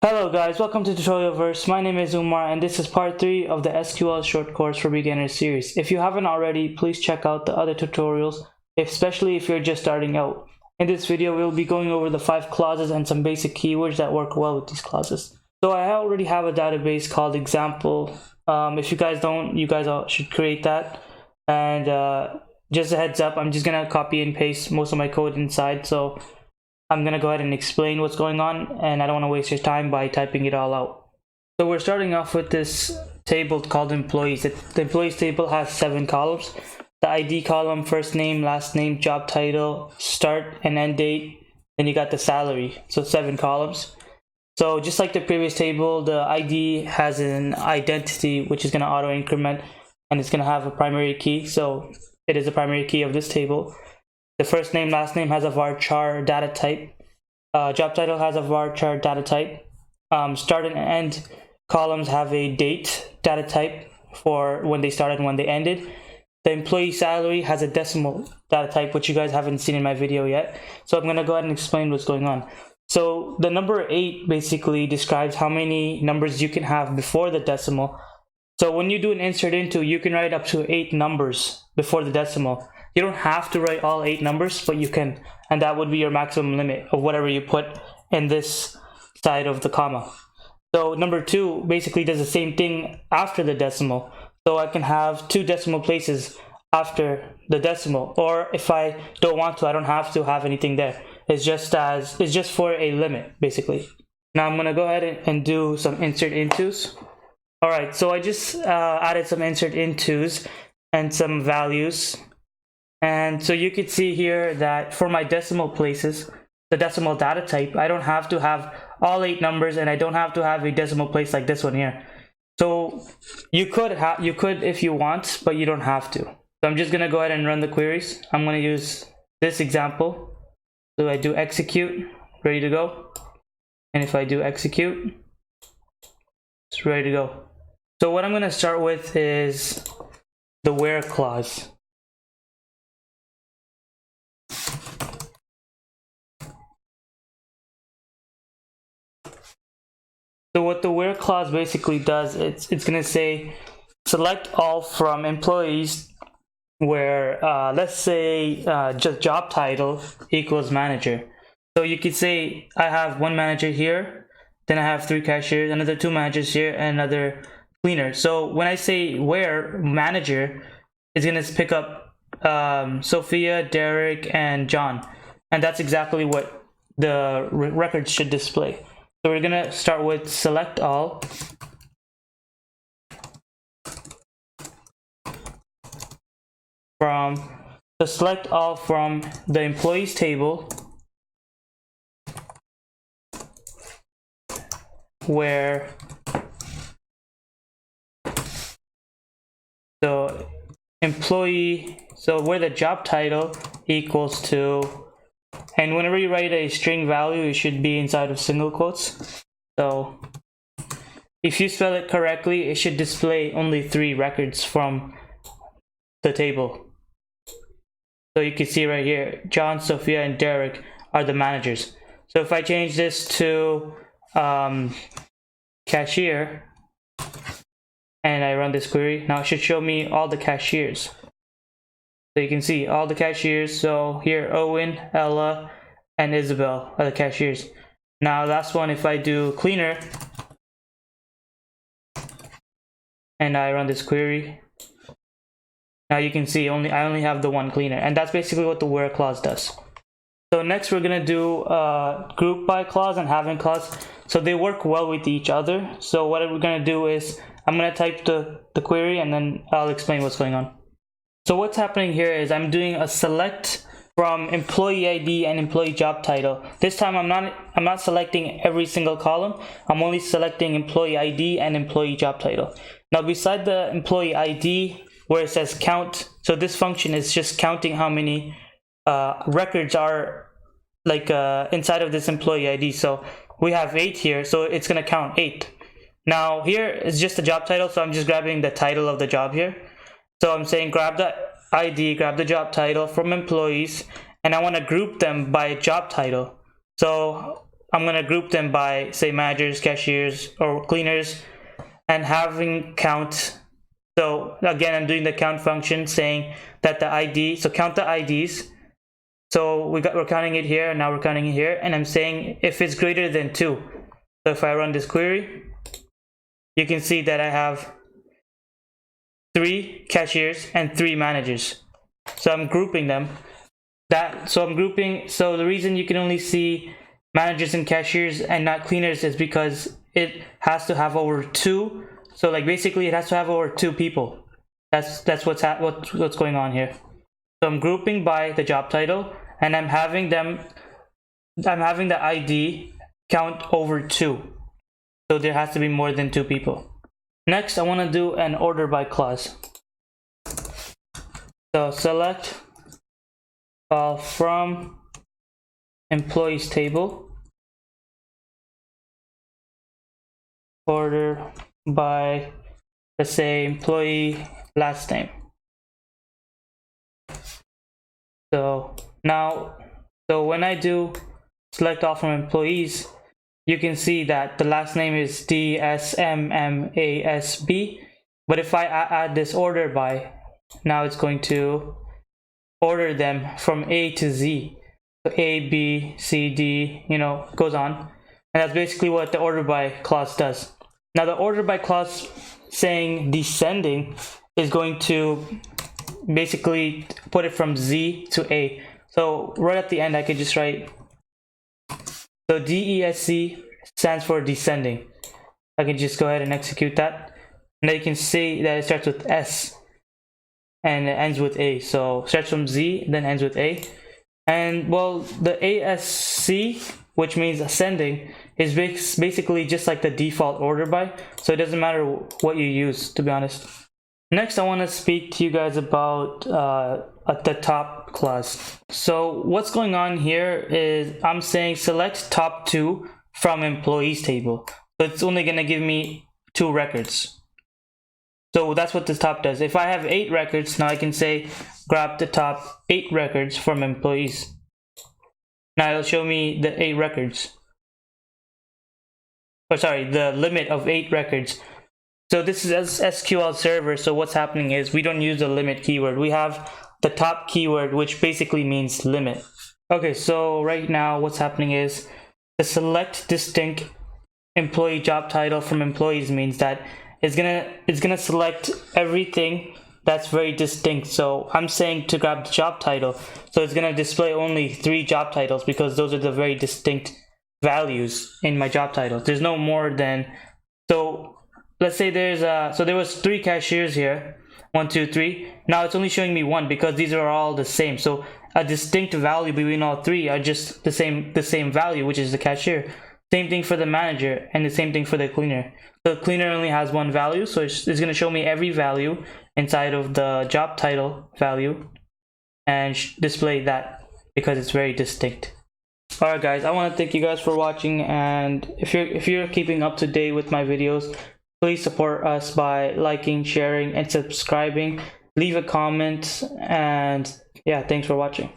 Hello guys, welcome to Tutorialverse. My name is Umar and this is part 3 of the SQL short course for beginners series. If you haven't already, please check out the other tutorials, especially if you're just starting out. In this video, we'll be going over the 5 clauses and some basic keywords that work well with these clauses. So I already have a database called example. If you guys don't, you guys all should create that. And just a heads up, I'm just gonna copy and paste most of my code inside. So I'm gonna go ahead and explain what's going on, and I don't want to waste your time by typing it all out. So we're starting off with this table called employees. The employees table has 7 columns. The ID column, first name, last name, job title, start and end date. Then you got the salary. So 7 columns. So just like the previous table, the ID has an identity which is gonna auto increment, and it's gonna have a primary key. So it is a primary key of this table. The first name, last name has a varchar data type. Job title has a varchar data type. Start and end columns have a date data type for when they started and when they ended. The employee salary has a decimal data type, which you guys haven't seen in my video yet. So I'm going to go ahead and explain what's going on. So the number 8 basically describes how many numbers you can have before the decimal. So when you do an insert into, you can write up to 8 numbers before the decimal. You don't have to write all 8 numbers, but you can, and that would be your maximum limit of whatever you put in this side of the comma. So number 2 basically does the same thing after the decimal. So I can have 2 decimal places after the decimal, or if I don't want to, I don't have to have anything there. It's just for a limit, basically. Now I'm gonna go ahead and do some insert intos. All right, so I just added some insert intos and some values. And so you could see here that for my decimal places, the decimal data type, I don't have to have all 8 numbers, and I don't have to have a decimal place like this one here. So you could if you want, but you don't have to. So I'm just gonna go ahead and run the queries. I'm gonna use this example. So I do execute, ready to go. And if I do execute, it's ready to go. So what I'm gonna start with is the where clause. So what the where clause basically does, it's gonna say select all from employees where let's say just job title equals manager. So you could say I have 1 manager here, then I have 3 cashiers, another 2 managers here, and another cleaner. So when I say where manager, it's gonna pick up Sophia, Derek, and John, and that's exactly what the records should display. So we're gonna start with select all from the employees table where the employee, so where the job title equals to, and whenever you write a string value, it should be inside of single quotes. So if you spell it correctly, it should display only 3 records from the table. So you can see right here, John, Sophia, and Derek are the managers. So if I change this to cashier and I run this query, now it should show me all the cashiers. So you can see all the cashiers. So here, Owen, Ella, and Isabel are the cashiers. Now last one, if I do cleaner and I run this query, now you can see I only have the 1 cleaner, and that's basically what the where clause does. So next we're gonna do group by clause and having clause. So they work well with each other. So what we're gonna do is I'm gonna type the query, and then I'll explain what's going on. So what's happening here is I'm doing a select from employee ID and employee job title. This time I'm not selecting every single column. I'm only selecting employee ID and employee job title. Now beside the employee ID where it says count, so this function is just counting how many records are like inside of this employee ID. So we have 8 here, so it's gonna count 8. Now here is just the job title, so I'm just grabbing the title of the job here. So I'm saying grab the ID, grab the job title from employees, and I want to group them by job title. So I'm gonna group them by, say, managers, cashiers, or cleaners, and having count. So again, I'm doing the count function, saying that the ID, so count the IDs. So we're counting it here, and now we're counting it here, and I'm saying if it's greater than 2. So if I run this query, you can see that I have 3 cashiers and 3 managers. So I'm grouping them. So the reason you can only see managers and cashiers and not cleaners is because it has to have over 2. So like basically it has to have over 2 people. That's what's going on here. So I'm grouping by the job title, and I'm having the ID count over 2. So there has to be more than 2 people. Next, I want to do an order by clause. So select from employees table, order by, let's say, employee last name. So when I do select all from employees, you can see that the last name is DSMMASB. But if I add this order by, now it's going to order them from A to Z. So A, B, C, D, goes on. And that's basically what the order by clause does. Now the order by clause saying descending is going to basically put it from Z to A. So right at the end, I could just write, so DESC stands for descending. I can just go ahead and execute that. And then you can see that it starts with S and it ends with A. So starts from Z, then ends with A. And well, the ASC, which means ascending, is basically just like the default order by. So it doesn't matter what you use, to be honest. Next, I want to speak to you guys about the top clause. So what's going on here is I'm saying select top 2 from employees table. So it's only going to give me 2 records. So that's what this top does. If I have 8 records, now I can say grab the top 8 records from employees. Now it'll show me the 8 records. Oh, sorry, the limit of 8 records. So this is SQL Server, so what's happening is we don't use the limit keyword. We have the top keyword, which basically means limit. Okay, so right now what's happening is the select distinct employee job title from employees means that it's gonna select everything that's very distinct. So I'm saying to grab the job title, so it's gonna display only 3 job titles because those are the very distinct values in my job title. There's no more than, so let's say there was 3 cashiers here, 1, 2, 3. Now it's only showing me 1 because these are all the same. So a distinct value between all 3 are just the same value, which is the cashier. Same thing for the manager, and the same thing for the cleaner. The cleaner only has 1 value, so it's going to show me every value inside of the job title value and display that because it's very distinct. Alright guys, I want to thank you guys for watching, and if you're keeping up to date with my videos, please support us by liking, sharing, and subscribing. Leave a comment, and yeah, thanks for watching.